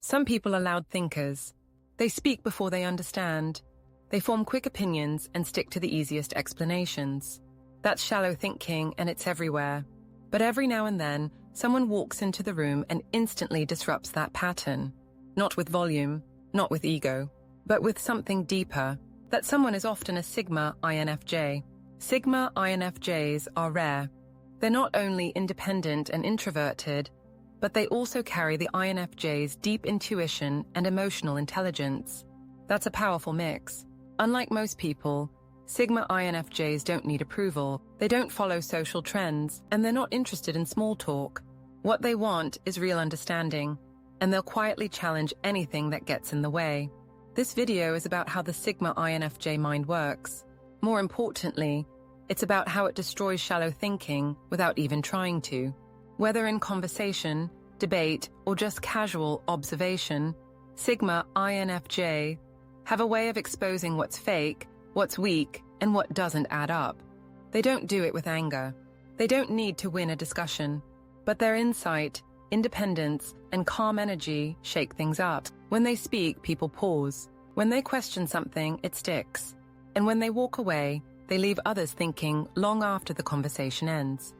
Some people are loud thinkers. They speak before they understand. They form quick opinions and stick to the easiest explanations. That's shallow thinking, and it's everywhere. But every now and then, someone walks into the room and instantly disrupts that pattern. Not with volume, not with ego, but with something deeper. That someone is often a Sigma INFJ. Sigma INFJs are rare. They're not only independent and introverted, but they also carry the INFJ's deep intuition and emotional intelligence. That's a powerful mix. Unlike most people, Sigma INFJs don't need approval, they don't follow social trends, and they're not interested in small talk. What they want is real understanding, and they'll quietly challenge anything that gets in the way. This video is about how the Sigma INFJ mind works. More importantly, it's about how it destroys shallow thinking without even trying to. Whether in conversation, debate, or just casual observation, Sigma INFJ have a way of exposing what's fake, what's weak, and what doesn't add up. They don't do it with anger. They don't need to win a discussion. But their insight, independence, and calm energy shake things up. When they speak, people pause. When they question something, it sticks. And when they walk away, they leave others thinking long after the conversation ends.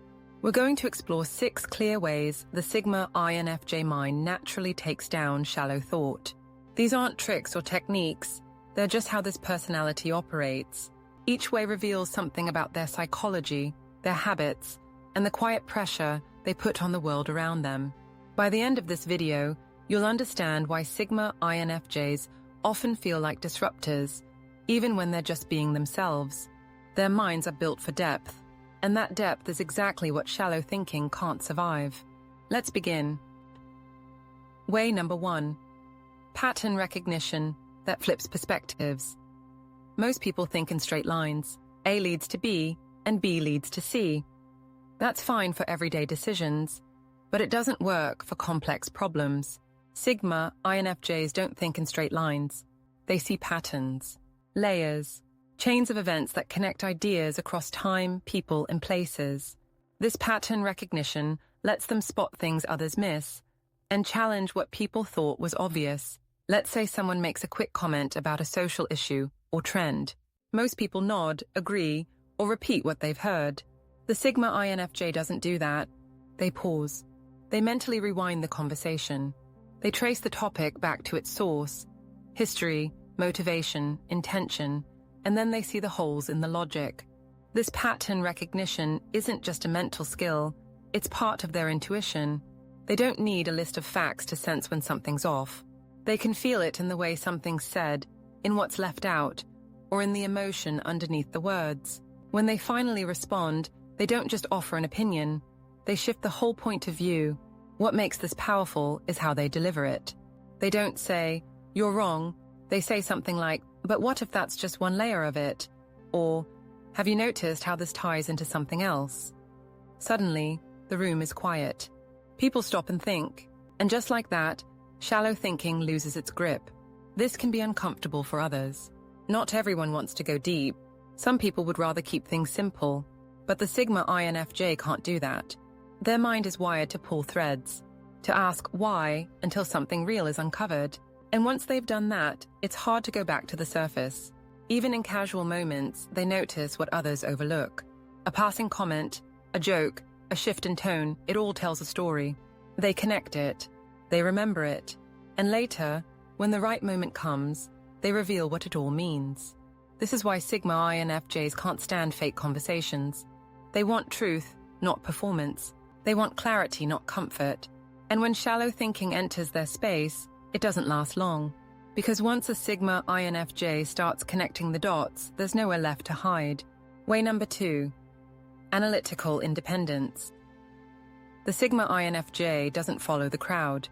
We're going to explore 6 clear ways the Sigma INFJ mind naturally takes down shallow thought. These aren't tricks or techniques, they're just how this personality operates. Each way reveals something about their psychology, their habits, and the quiet pressure they put on the world around them. By the end of this video, you'll understand why Sigma INFJs often feel like disruptors, even when they're just being themselves. Their minds are built for depth, and that depth is exactly what shallow thinking can't survive. Let's begin. Way number 1. Pattern recognition that flips perspectives. Most people think in straight lines. A leads to B, and B leads to C. That's fine for everyday decisions, but it doesn't work for complex problems. Sigma INFJs don't think in straight lines. They see patterns, layers, chains of events that connect ideas across time, people, and places. This pattern recognition lets them spot things others miss and challenge what people thought was obvious. Let's say someone makes a quick comment about a social issue or trend. Most people nod, agree, or repeat what they've heard. The Sigma INFJ doesn't do that. They pause. They mentally rewind the conversation. They trace the topic back to its source, history, motivation, intention, and then they see the holes in the logic. This pattern recognition isn't just a mental skill, it's part of their intuition. They don't need a list of facts to sense when something's off. They can feel it in the way something's said, in what's left out, or in the emotion underneath the words. When they finally respond, they don't just offer an opinion, they shift the whole point of view. What makes this powerful is how they deliver it. They don't say, "You're wrong." They say something like, "But what if that's just one layer of it?" Or, "Have you noticed how this ties into something else?" Suddenly, the room is quiet. People stop and think, and just like that, shallow thinking loses its grip. This can be uncomfortable for others. Not everyone wants to go deep. Some people would rather keep things simple, but the Sigma INFJ can't do that. Their mind is wired to pull threads, to ask why until something real is uncovered. And once they've done that, it's hard to go back to the surface. Even in casual moments, they notice what others overlook. A passing comment, a joke, a shift in tone, it all tells a story. They connect it, they remember it, and later, when the right moment comes, they reveal what it all means. This is why Sigma INFJs can't stand fake conversations. They want truth, not performance. They want clarity, not comfort. And when shallow thinking enters their space, it doesn't last long. Because once a Sigma INFJ starts connecting the dots, there's nowhere left to hide. Way number 2. Analytical Independence. The Sigma INFJ doesn't follow the crowd.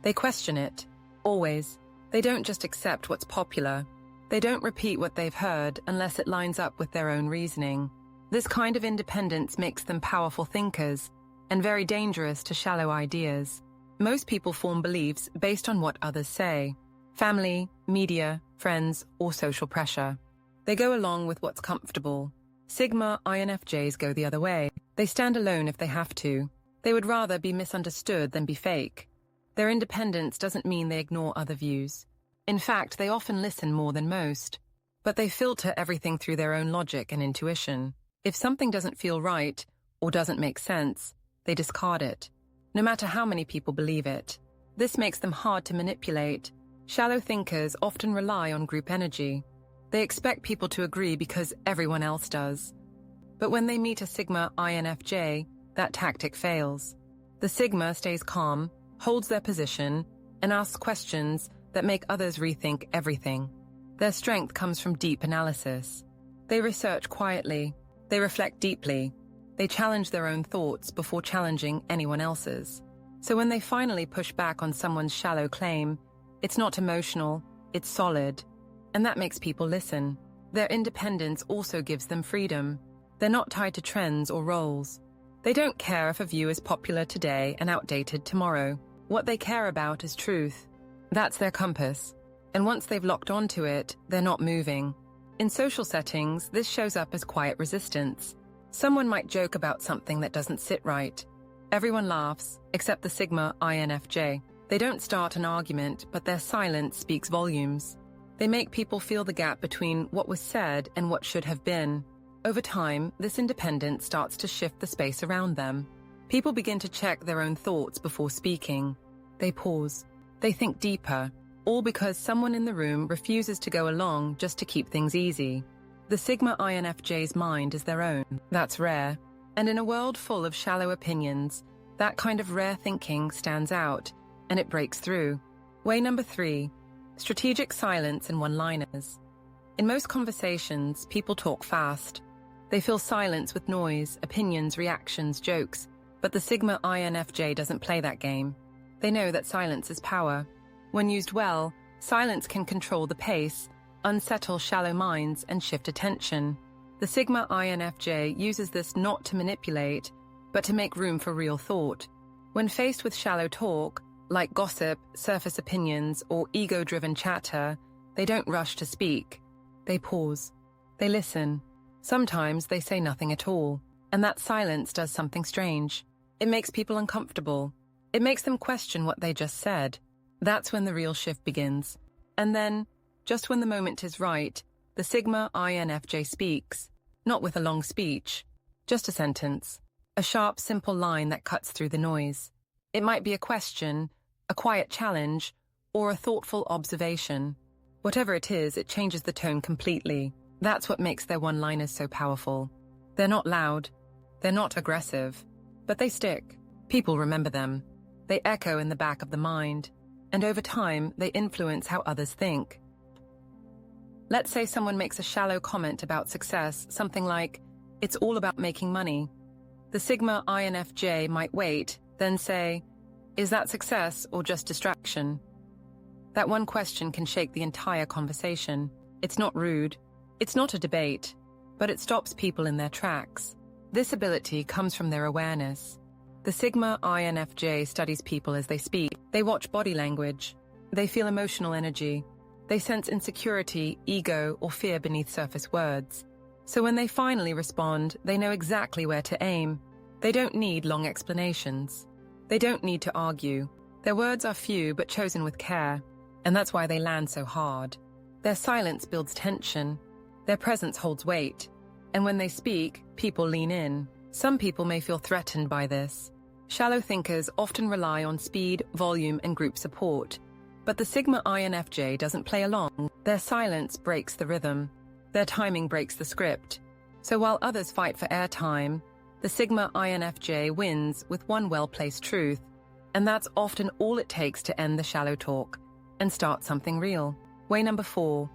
They question it, always. They don't just accept what's popular. They don't repeat what they've heard unless it lines up with their own reasoning. This kind of independence makes them powerful thinkers and very dangerous to shallow ideas. Most people form beliefs based on what others say. Family, media, friends, or social pressure. They go along with what's comfortable. Sigma INFJs go the other way. They stand alone if they have to. They would rather be misunderstood than be fake. Their independence doesn't mean they ignore other views. In fact, they often listen more than most. But they filter everything through their own logic and intuition. If something doesn't feel right or doesn't make sense, they discard it, no matter how many people believe it. This makes them hard to manipulate. Shallow thinkers often rely on group energy. They expect people to agree because everyone else does. But when they meet a Sigma INFJ, that tactic fails. The Sigma stays calm, holds their position, and asks questions that make others rethink everything. Their strength comes from deep analysis. They research quietly. They reflect deeply. They challenge their own thoughts before challenging anyone else's. So when they finally push back on someone's shallow claim, it's not emotional, it's solid. And that makes people listen. Their independence also gives them freedom. They're not tied to trends or roles. They don't care if a view is popular today and outdated tomorrow. What they care about is truth. That's their compass. And once they've locked onto it, they're not moving. In social settings, this shows up as quiet resistance. Someone might joke about something that doesn't sit right. Everyone laughs, except the Sigma INFJ. They don't start an argument, but their silence speaks volumes. They make people feel the gap between what was said and what should have been. Over time, this independence starts to shift the space around them. People begin to check their own thoughts before speaking. They pause. They think deeper, all because someone in the room refuses to go along just to keep things easy. The Sigma INFJ's mind is their own. That's rare. And in a world full of shallow opinions, that kind of rare thinking stands out, and it breaks through. Way number 3, strategic silence and one-liners. In most conversations, people talk fast. They fill silence with noise, opinions, reactions, jokes. But the Sigma INFJ doesn't play that game. They know that silence is power. When used well, silence can control the pace, unsettle shallow minds, and shift attention. The Sigma INFJ uses this not to manipulate, but to make room for real thought. When faced with shallow talk, like gossip, surface opinions, or ego-driven chatter, they don't rush to speak. They pause. They listen. Sometimes they say nothing at all, and that silence does something strange. It makes people uncomfortable. It makes them question what they just said. That's when the real shift begins. And then, just when the moment is right, the Sigma INFJ speaks, not with a long speech, just a sentence, a sharp, simple line that cuts through the noise. It might be a question, a quiet challenge, or a thoughtful observation. Whatever it is, it changes the tone completely. That's what makes their one-liners so powerful. They're not loud, they're not aggressive, but they stick. People remember them. They echo in the back of the mind, and over time, they influence how others think. Let's say someone makes a shallow comment about success, something like, "It's all about making money." The Sigma INFJ might wait, then say, "Is that success or just distraction?" That one question can shake the entire conversation. It's not rude. It's not a debate, but it stops people in their tracks. This ability comes from their awareness. The Sigma INFJ studies people as they speak. They watch body language. They feel emotional energy. They sense insecurity, ego, or fear beneath surface words. So when they finally respond, they know exactly where to aim. They don't need long explanations. They don't need to argue. Their words are few but chosen with care, and that's why they land so hard. Their silence builds tension. Their presence holds weight. And when they speak, people lean in. Some people may feel threatened by this. Shallow thinkers often rely on speed, volume, and group support. But the Sigma INFJ doesn't play along. Their silence breaks the rhythm. Their timing breaks the script. So while others fight for airtime, the Sigma INFJ wins with one well-placed truth. And that's often all it takes to end the shallow talk and start something real. Way number 4,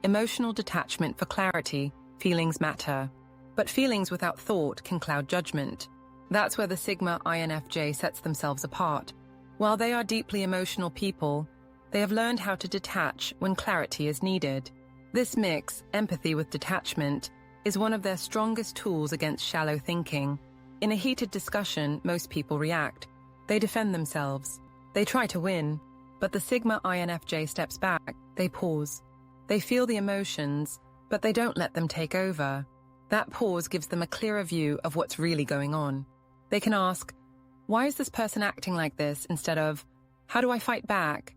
emotional detachment for clarity. Feelings matter. But feelings without thought can cloud judgment. That's where the Sigma INFJ sets themselves apart. While they are deeply emotional people, they have learned how to detach when clarity is needed. This mix, empathy with detachment, is one of their strongest tools against shallow thinking. In a heated discussion, most people react. They defend themselves. They try to win. But the Sigma INFJ steps back. They pause. They feel the emotions, but they don't let them take over. That pause gives them a clearer view of what's really going on. They can ask, "Why is this person acting like this?" instead of, How do I fight back?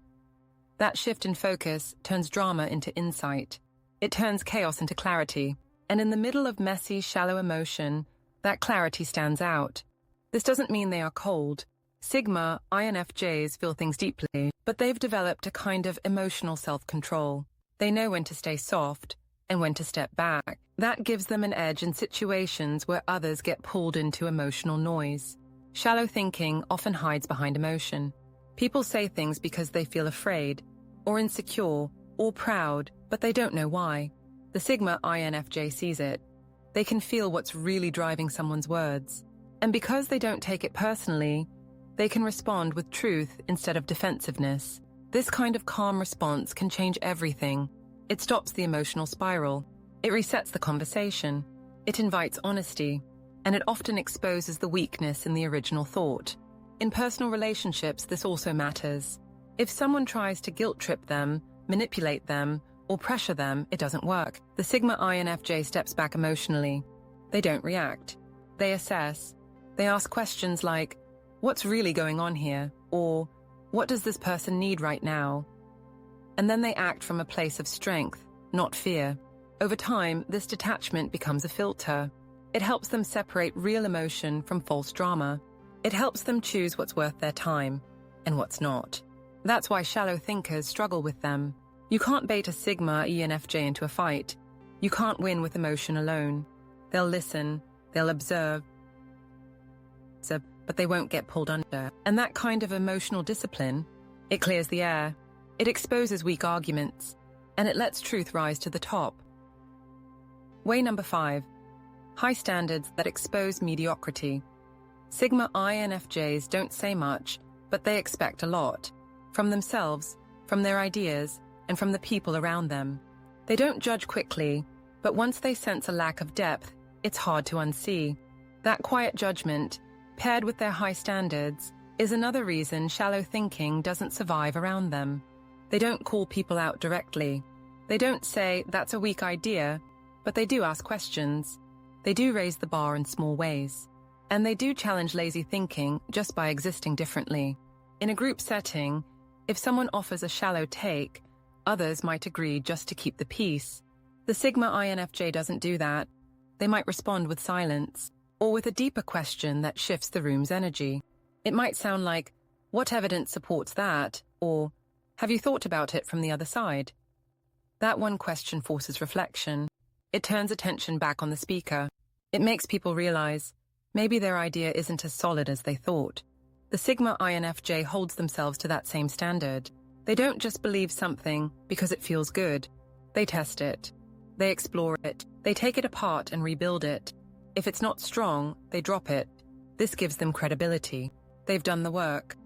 That shift in focus turns drama into insight. It turns chaos into clarity. And in the middle of messy, shallow emotion, that clarity stands out. This doesn't mean they are cold. Sigma INFJs feel things deeply, but they've developed a kind of emotional self-control. They know when to stay soft and when to step back. That gives them an edge in situations where others get pulled into emotional noise. Shallow thinking often hides behind emotion. People say things because they feel afraid, or insecure, or proud, but they don't know why. The Sigma INFJ sees it. They can feel what's really driving someone's words. And because they don't take it personally, they can respond with truth instead of defensiveness. This kind of calm response can change everything. It stops the emotional spiral. It resets the conversation. It invites honesty. And it often exposes the weakness in the original thought. In personal relationships, this also matters. If someone tries to guilt-trip them, manipulate them, or pressure them, it doesn't work. The Sigma INFJ steps back emotionally. They don't react. They assess. They ask questions like, what's really going on here? Or, what does this person need right now? And then they act from a place of strength, not fear. Over time, this detachment becomes a filter. It helps them separate real emotion from false drama. It helps them choose what's worth their time and what's not. That's why shallow thinkers struggle with them. You can't bait a Sigma ENFJ into a fight. You can't win with emotion alone. They'll listen, they'll observe, but they won't get pulled under. And that kind of emotional discipline, it clears the air. It exposes weak arguments, and it lets truth rise to the top. Way number 5. High standards that expose mediocrity. Sigma INFJs don't say much, but they expect a lot. From themselves, from their ideas, and from the people around them. They don't judge quickly, but once they sense a lack of depth, it's hard to unsee. That quiet judgment, paired with their high standards, is another reason shallow thinking doesn't survive around them. They don't call people out directly. They don't say, that's a weak idea, but they do ask questions. They do raise the bar in small ways. And they do challenge lazy thinking just by existing differently. In a group setting, if someone offers a shallow take, others might agree just to keep the peace. The Sigma INFJ doesn't do that. They might respond with silence, or with a deeper question that shifts the room's energy. It might sound like, what evidence supports that? Or, have you thought about it from the other side? That one question forces reflection. It turns attention back on the speaker. It makes people realize, maybe their idea isn't as solid as they thought. The Sigma INFJ holds themselves to that same standard. They don't just believe something because it feels good. They test it. They explore it. They take it apart and rebuild it. If it's not strong, they drop it. This gives them credibility. They've done the work.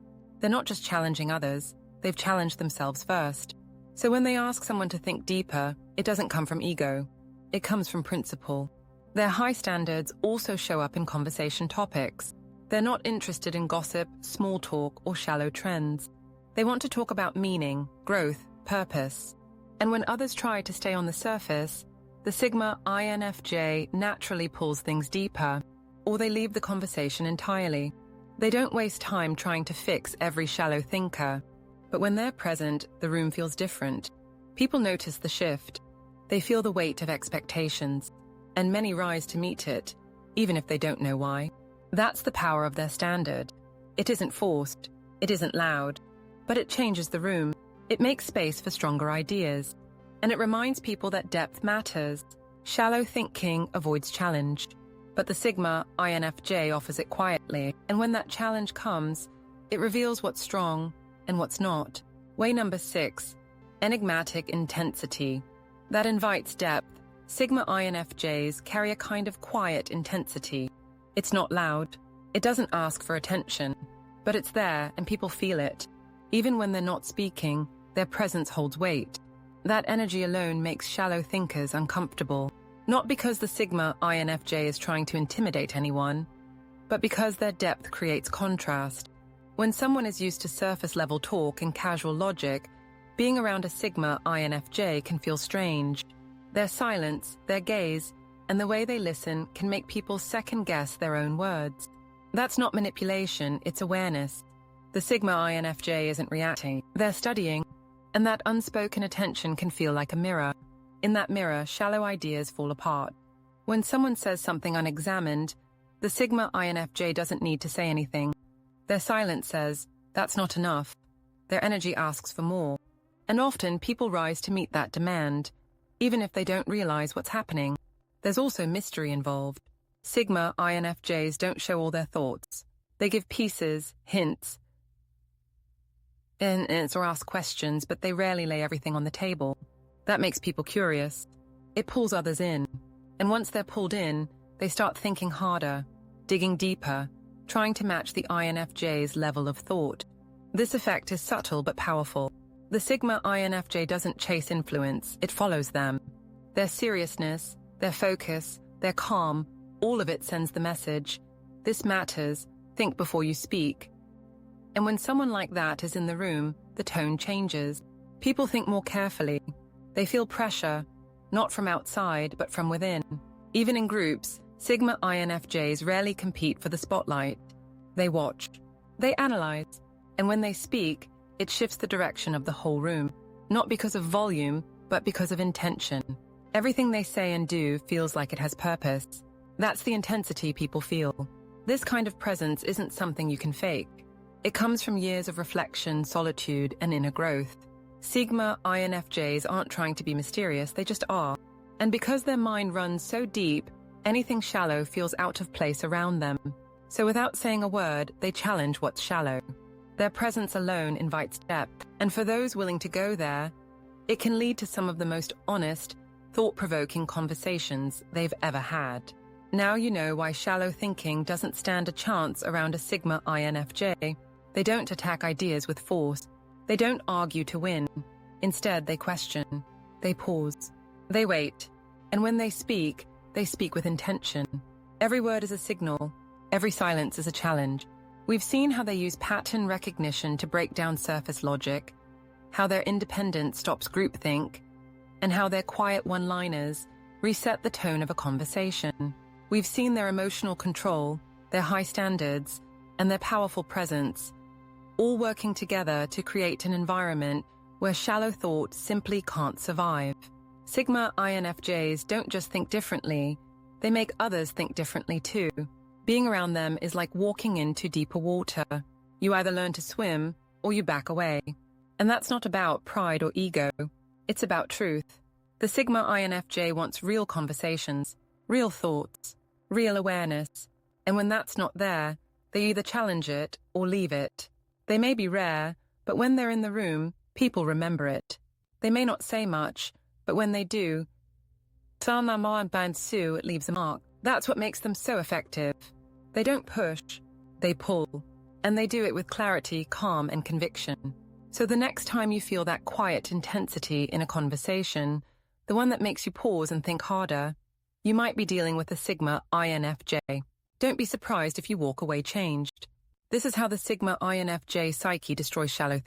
They're not just challenging others, they've challenged themselves first. So when they ask someone to think deeper, it doesn't come from ego. It comes from principle. Their high standards also show up in conversation topics. They're not interested in gossip, small talk, or shallow trends. They want to talk about meaning, growth, purpose. And when others try to stay on the surface, the Sigma INFJ naturally pulls things deeper, or they leave the conversation entirely. They don't waste time trying to fix every shallow thinker. But when they're present, the room feels different. People notice the shift. They feel the weight of expectations, and many rise to meet it, even if they don't know why. That's the power of their standard. It isn't forced. It isn't loud. But it changes the room. It makes space for stronger ideas. And it reminds people that depth matters. Shallow thinking avoids challenge. But the Sigma INFJ offers it quietly. And when that challenge comes, it reveals what's strong and what's not. Way number 6, Enigmatic Intensity. That invites depth. Sigma INFJs carry a kind of quiet intensity. It's not loud. It doesn't ask for attention. But it's there and people feel it. Even when they're not speaking, their presence holds weight. That energy alone makes shallow thinkers uncomfortable. Not because the Sigma INFJ is trying to intimidate anyone, but because their depth creates contrast. When someone is used to surface-level talk and casual logic, being around a Sigma INFJ can feel strange. Their silence, their gaze, and the way they listen can make people second-guess their own words. That's not manipulation, it's awareness. The Sigma INFJ isn't reacting, they're studying. And that unspoken attention can feel like a mirror. In that mirror, shallow ideas fall apart. When someone says something unexamined, the Sigma INFJ doesn't need to say anything. Their silence says, "That's not enough." Their energy asks for more. And often people rise to meet that demand, even if they don't realize what's happening. There's also mystery involved. Sigma INFJs don't show all their thoughts. They give pieces, hints, or ask questions, but they rarely lay everything on the table. That makes people curious. It pulls others in. And once they're pulled in, they start thinking harder, digging deeper, trying to match the INFJ's level of thought. This effect is subtle but powerful. The Sigma INFJ doesn't chase influence, it follows them. Their seriousness, their focus, their calm, all of it sends the message, "This matters, think before you speak." And when someone like that is in the room, the tone changes. People think more carefully. They feel pressure, not from outside, but from within. Even in groups, Sigma INFJs rarely compete for the spotlight. They watch. They analyze. And when they speak, it shifts the direction of the whole room. Not because of volume, but because of intention. Everything they say and do feels like it has purpose. That's the intensity people feel. This kind of presence isn't something you can fake. It comes from years of reflection, solitude, and inner growth. Sigma INFJs aren't trying to be mysterious, they just are. And because their mind runs so deep, anything shallow feels out of place around them. So without saying a word, they challenge what's shallow. Their presence alone invites depth, and for those willing to go there, it can lead to some of the most honest, thought-provoking conversations they've ever had. Now you know why shallow thinking doesn't stand a chance around a Sigma INFJ. They don't attack ideas with force. They don't argue to win. Instead, they question. They pause. They wait. And when they speak with intention. Every word is a signal. Every silence is a challenge. We've seen how they use pattern recognition to break down surface logic, how their independence stops groupthink, and how their quiet one-liners reset the tone of a conversation. We've seen their emotional control, their high standards, and their powerful presence, all working together to create an environment where shallow thought simply can't survive. Sigma INFJs don't just think differently, they make others think differently too. Being around them is like walking into deeper water. You either learn to swim or you back away. And that's not about pride or ego. It's about truth. The Sigma INFJ wants real conversations, real thoughts, real awareness. And when that's not there, they either challenge it or leave it. They may be rare, but when they're in the room, people remember it. They may not say much, but when they do, it leaves a mark. That's what makes them so effective. They don't push, they pull. And they do it with clarity, calm, and conviction. So the next time you feel that quiet intensity in a conversation, the one that makes you pause and think harder, you might be dealing with a Sigma INFJ. Don't be surprised if you walk away changed. This is how the Sigma INFJ psyche destroys shallow